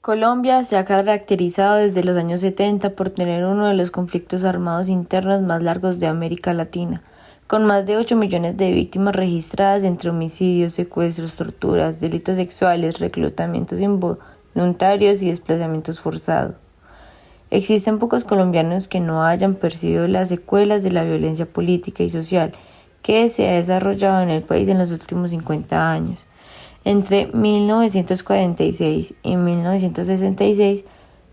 Colombia se ha caracterizado desde los años 70 por tener uno de los conflictos armados internos más largos de América Latina, con más de 8 millones de víctimas registradas entre homicidios, secuestros, torturas, delitos sexuales, reclutamientos involuntarios y desplazamientos forzados. Existen pocos colombianos que no hayan percibido las secuelas de la violencia política y social que se ha desarrollado en el país en los últimos 50 años. Entre 1946 y 1966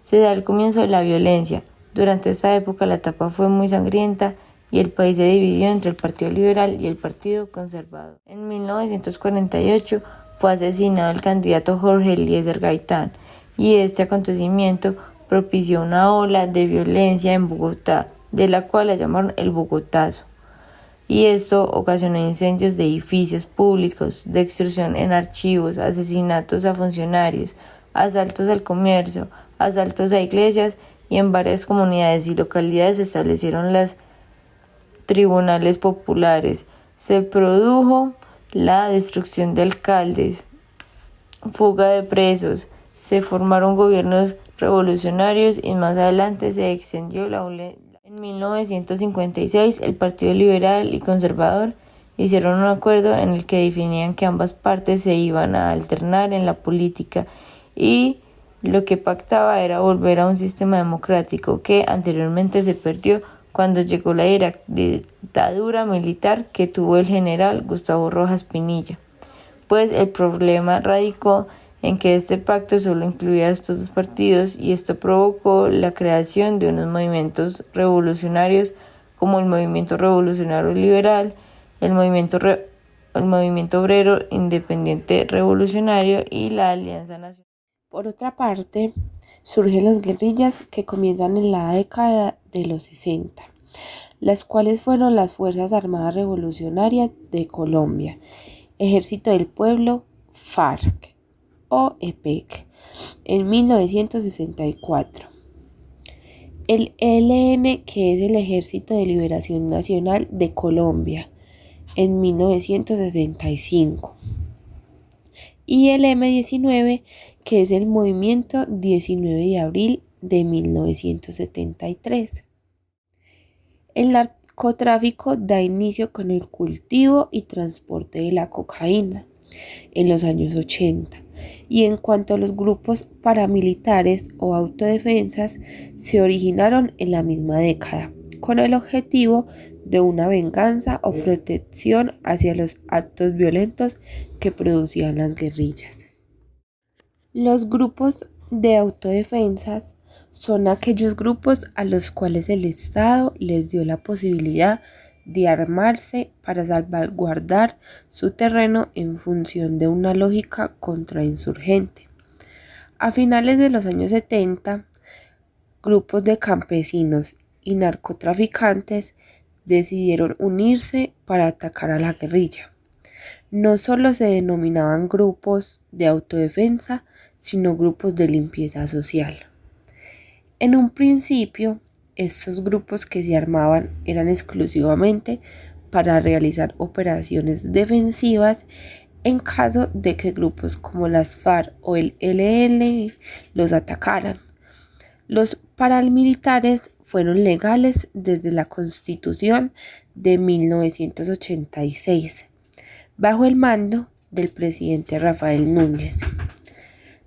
se da el comienzo de la violencia. Durante esta época la etapa fue muy sangrienta y el país se dividió entre el Partido Liberal y el Partido Conservador. En 1948 fue asesinado el candidato Jorge Eliezer Gaitán y este acontecimiento propició una ola de violencia en Bogotá, de la cual la llamaron el Bogotazo. Y esto ocasionó incendios de edificios públicos, destrucción en archivos, asesinatos a funcionarios, asaltos al comercio, asaltos a iglesias y en varias comunidades y localidades se establecieron las tribunales populares. Se produjo la destrucción de alcaldes, fuga de presos, se formaron gobiernos revolucionarios y más adelante se extendió la violencia. En 1956, el Partido Liberal y Conservador hicieron un acuerdo en el que definían que ambas partes se iban a alternar en la política y lo que pactaba era volver a un sistema democrático que anteriormente se perdió cuando llegó la dictadura militar que tuvo el general Gustavo Rojas Pinilla. Pues el problema radicó en que este pacto solo incluía a estos dos partidos y esto provocó la creación de unos movimientos revolucionarios como el Movimiento Revolucionario Liberal, el Movimiento Obrero Independiente Revolucionario y la Alianza Nacional. Por otra parte, surgen las guerrillas que comienzan en la década de los 60, las cuales fueron las Fuerzas Armadas Revolucionarias de Colombia, Ejército del Pueblo, FARC o EPEC, en 1964. El ELN, que es el Ejército de Liberación Nacional de Colombia, en 1965. Y el M-19, que es el Movimiento 19 de abril de 1973. El narcotráfico da inicio con el cultivo y transporte de la cocaína en los años 80. Y en cuanto a los grupos paramilitares o autodefensas, se originaron en la misma década, con el objetivo de una venganza o protección hacia los actos violentos que producían las guerrillas. Los grupos de autodefensas son aquellos grupos a los cuales el Estado les dio la posibilidad de armarse para salvaguardar su terreno en función de una lógica contrainsurgente. A finales de los años 70, grupos de campesinos y narcotraficantes decidieron unirse para atacar a la guerrilla. No solo se denominaban grupos de autodefensa, sino grupos de limpieza social. En un principio, estos grupos que se armaban eran exclusivamente para realizar operaciones defensivas en caso de que grupos como las FARC o el ELN los atacaran. Los paramilitares fueron legales desde la Constitución de 1986, bajo el mando del presidente Rafael Núñez.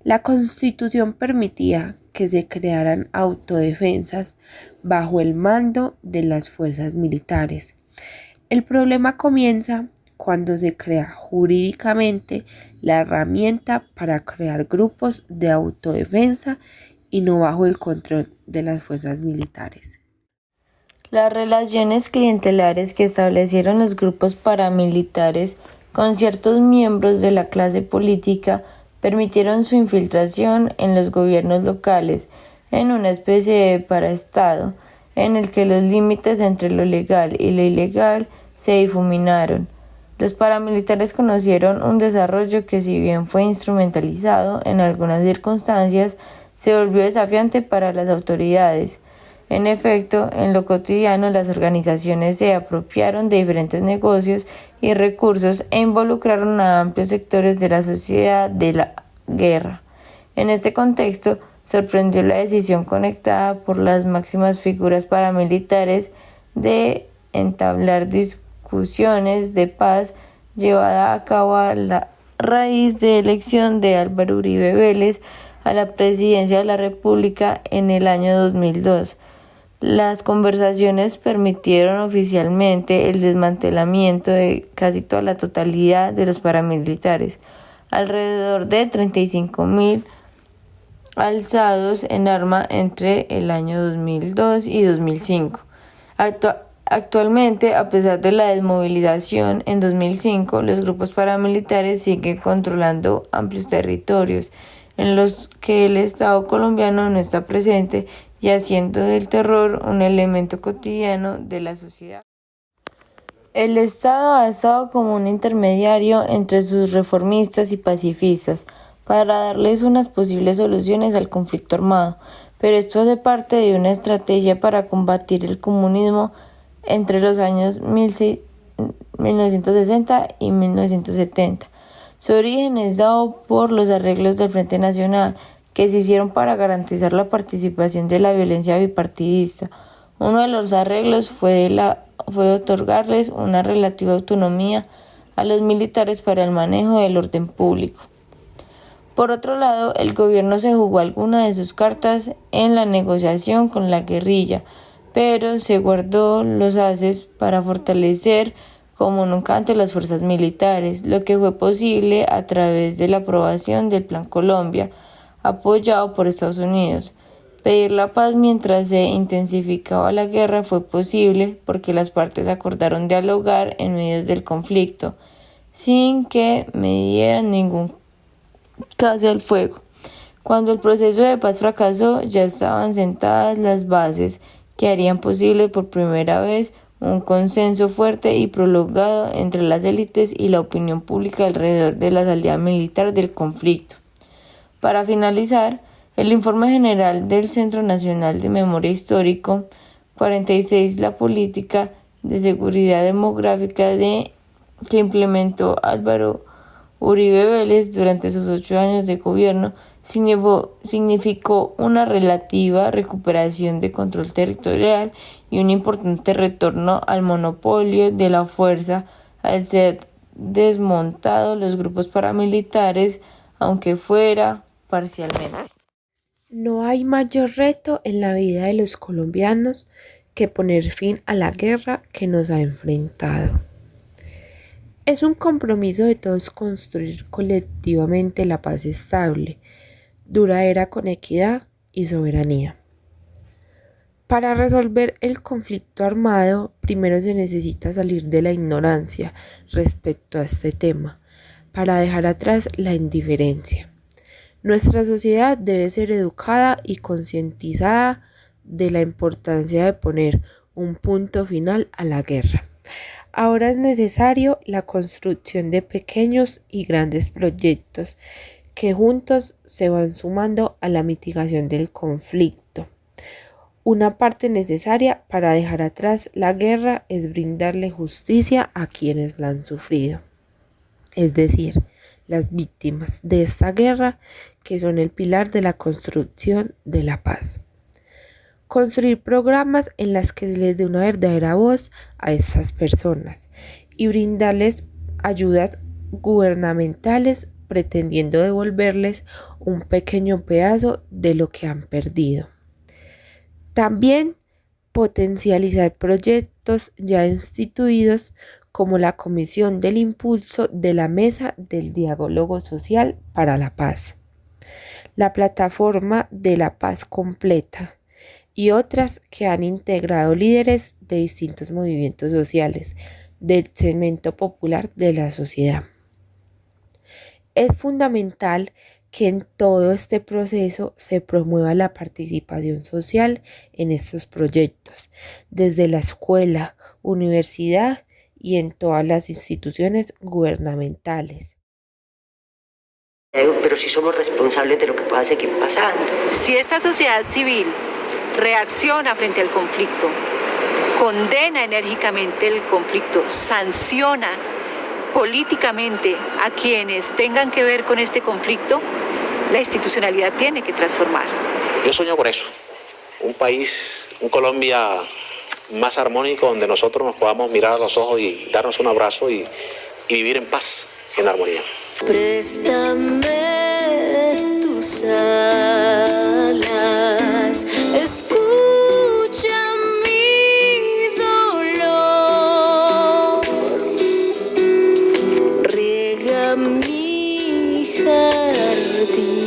La Constitución permitía que se crearan autodefensas bajo el mando de las fuerzas militares. El problema comienza cuando se crea jurídicamente la herramienta para crear grupos de autodefensa y no bajo el control de las fuerzas militares. Las relaciones clientelares que establecieron los grupos paramilitares con ciertos miembros de la clase política permitieron su infiltración en los gobiernos locales, en una especie de paraestado, en el que los límites entre lo legal y lo ilegal se difuminaron. Los paramilitares conocieron un desarrollo que, si bien fue instrumentalizado en algunas circunstancias, se volvió desafiante para las autoridades. En efecto, en lo cotidiano, las organizaciones se apropiaron de diferentes negocios y recursos e involucraron a amplios sectores de la sociedad de la guerra. En este contexto, sorprendió la decisión conectada por las máximas figuras paramilitares de entablar discusiones de paz llevada a cabo a la raíz de elección de Álvaro Uribe Vélez a la presidencia de la República en el año 2002. Las conversaciones permitieron oficialmente el desmantelamiento de casi toda la totalidad de los paramilitares, alrededor de 35.000 alzados en arma entre el año 2002 y 2005. Actualmente, a pesar de la desmovilización en 2005, los grupos paramilitares siguen controlando amplios territorios en los que el Estado colombiano no está presente y haciendo del terror un elemento cotidiano de la sociedad. El Estado ha estado como un intermediario entre sus reformistas y pacifistas para darles unas posibles soluciones al conflicto armado, pero esto hace parte de una estrategia para combatir el comunismo entre los años 1960 y 1970. Su origen es dado por los arreglos del Frente Nacional, que se hicieron para garantizar la participación de la violencia bipartidista. Uno de los arreglos fue otorgarles una relativa autonomía a los militares para el manejo del orden público. Por otro lado, el gobierno se jugó alguna de sus cartas en la negociación con la guerrilla, pero se guardó los ases para fortalecer como nunca antes las fuerzas militares, lo que fue posible a través de la aprobación del Plan Colombia, apoyado por Estados Unidos. Pedir la paz mientras se intensificaba la guerra fue posible porque las partes acordaron dialogar en medio del conflicto, sin que medieran ningún cese al fuego. Cuando el proceso de paz fracasó, ya estaban sentadas las bases que harían posible por primera vez un consenso fuerte y prolongado entre las élites y la opinión pública alrededor de la salida militar del conflicto. Para finalizar, el Informe General del Centro Nacional de Memoria Histórico 46, la política de seguridad demográfica que implementó Álvaro Uribe Vélez durante sus 8 años de gobierno, significó una relativa recuperación de control territorial y un importante retorno al monopolio de la fuerza al ser desmontados los grupos paramilitares, aunque fuera parcialmente. No hay mayor reto en la vida de los colombianos que poner fin a la guerra que nos ha enfrentado. Es un compromiso de todos construir colectivamente la paz estable, duradera con equidad y soberanía. Para resolver el conflicto armado, primero se necesita salir de la ignorancia respecto a este tema, para dejar atrás la indiferencia. Nuestra sociedad debe ser educada y concientizada de la importancia de poner un punto final a la guerra. Ahora es necesario la construcción de pequeños y grandes proyectos que juntos se van sumando a la mitigación del conflicto. Una parte necesaria para dejar atrás la guerra es brindarle justicia a quienes la han sufrido, es decir, las víctimas de esta guerra que son el pilar de la construcción de la paz. Construir programas en las que se les dé una verdadera voz a estas personas y brindarles ayudas gubernamentales pretendiendo devolverles un pequeño pedazo de lo que han perdido. También potencializar proyectos ya instituidos como la Comisión del Impulso de la Mesa del Diálogo Social para la Paz, la Plataforma de la Paz Completa y otras que han integrado líderes de distintos movimientos sociales del segmento popular de la sociedad. Es fundamental que en todo este proceso se promueva la participación social en estos proyectos, desde la escuela, universidad y en todas las instituciones gubernamentales. Pero sí somos responsables de lo que pueda seguir pasando. Si esta sociedad civil reacciona frente al conflicto, condena enérgicamente el conflicto, sanciona políticamente a quienes tengan que ver con este conflicto, La institucionalidad tiene que transformar. Yo sueño con eso, un país, un Colombia más armónico, donde nosotros nos podamos mirar a los ojos y darnos un abrazo y vivir en paz, en armonía. Préstame tus alas, escucha mi dolor, riega mi jardín.